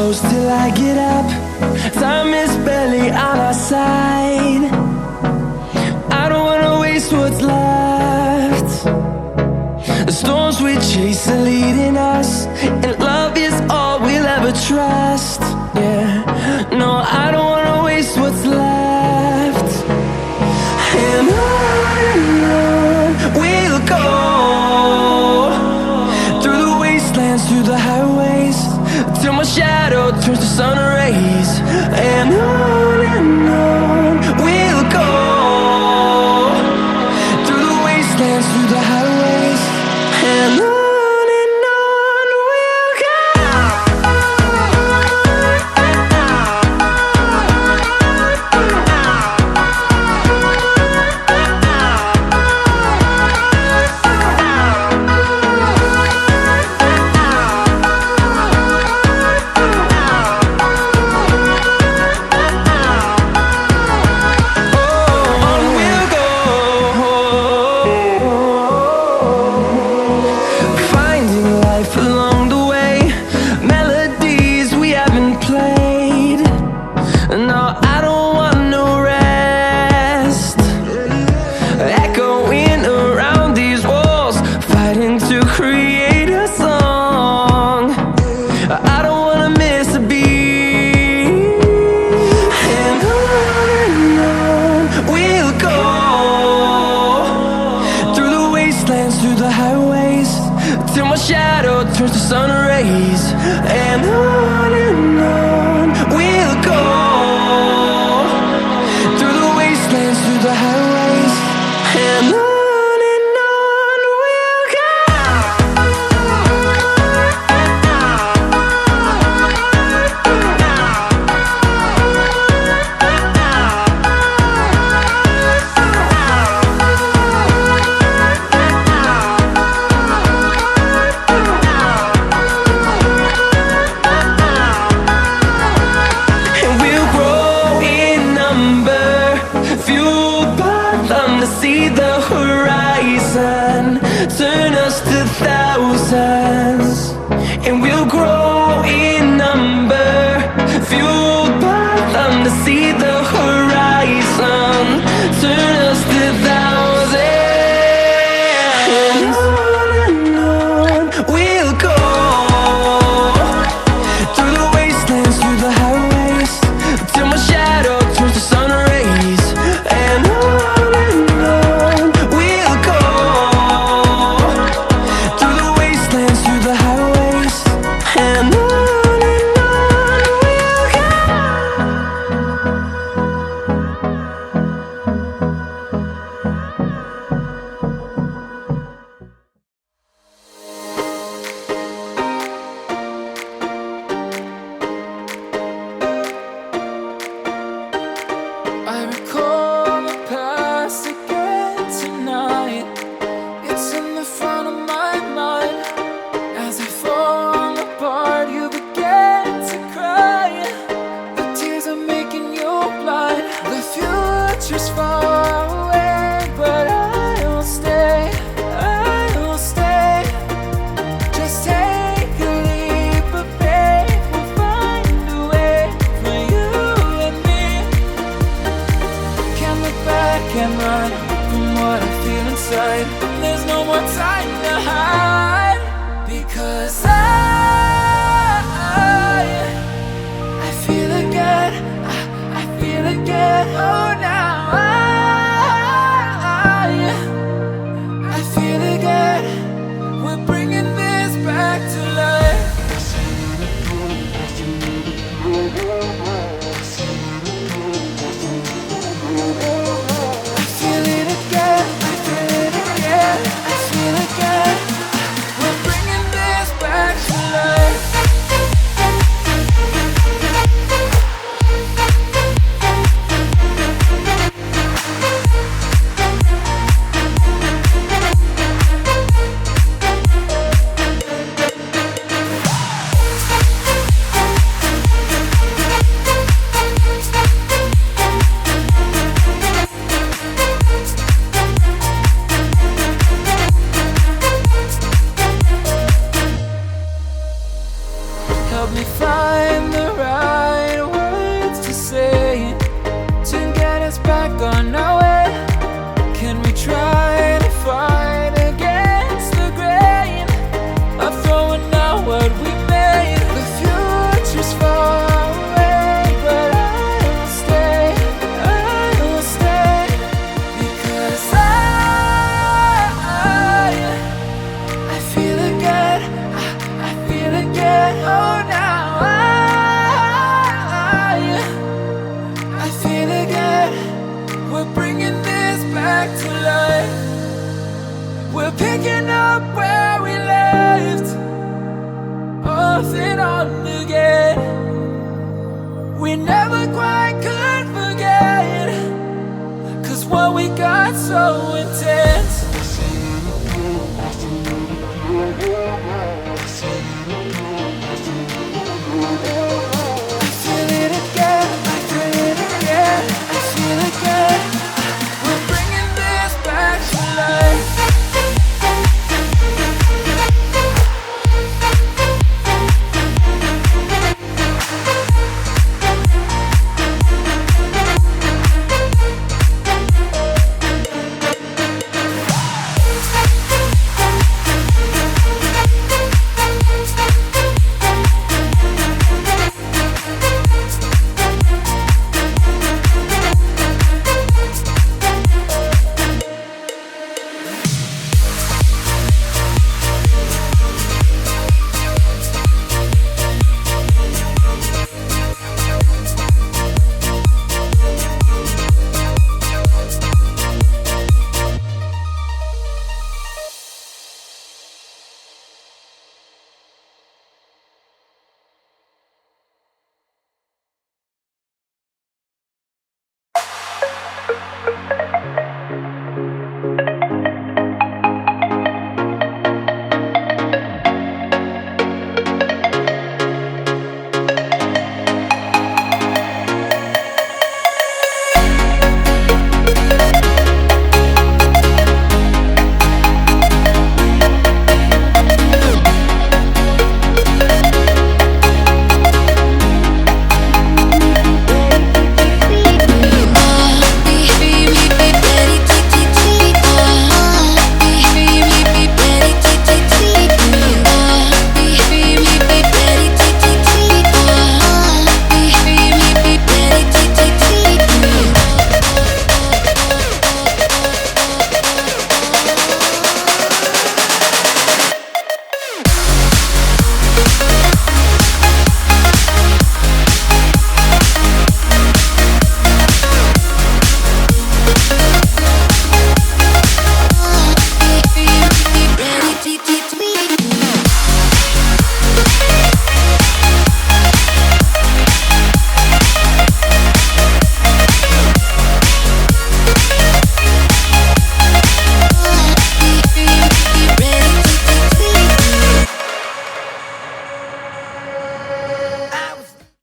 close till I get up. Time is barely on our side. I don't wanna waste what's left. The storms we chase are leading us, and love is all we'll ever trust. Yeah, no, I don't wanna waste what's left. And on we'll go, through the wastelands, through the highways, till my shadow turns to sun rays. And on we'll go, through the wastelands, through the highways, and on we'll go. Through the highways, till my shadow turns to sun rays. And on we'll go, through the wastelands, through the highways, and on we'll go. See the horizon turn us to thousands, and we'll grow in number, fueled by them. To see the horizon turn us to thousands, and on we'll go, through the wastelands, through the highways, till my shadow turns to sun rays. And I recall the past again tonight. It's in the front of my mind. As I fall apart, you begin to cry. The tears are making you blind. The future's far away, but I'll stay, I'll stay. Just take a leap of faith, we'll find a way for you and me. Can't look back and run from what I feel inside. There's no more time to hide, because I feel again, I feel again. Oh, now I feel again. We're bringing this back to life. I feel it again, I feel it again, I feel again. We're bringing this back back to life. We're picking up where we left, off and on again. We never quite could forget, 'cause what we got so intense.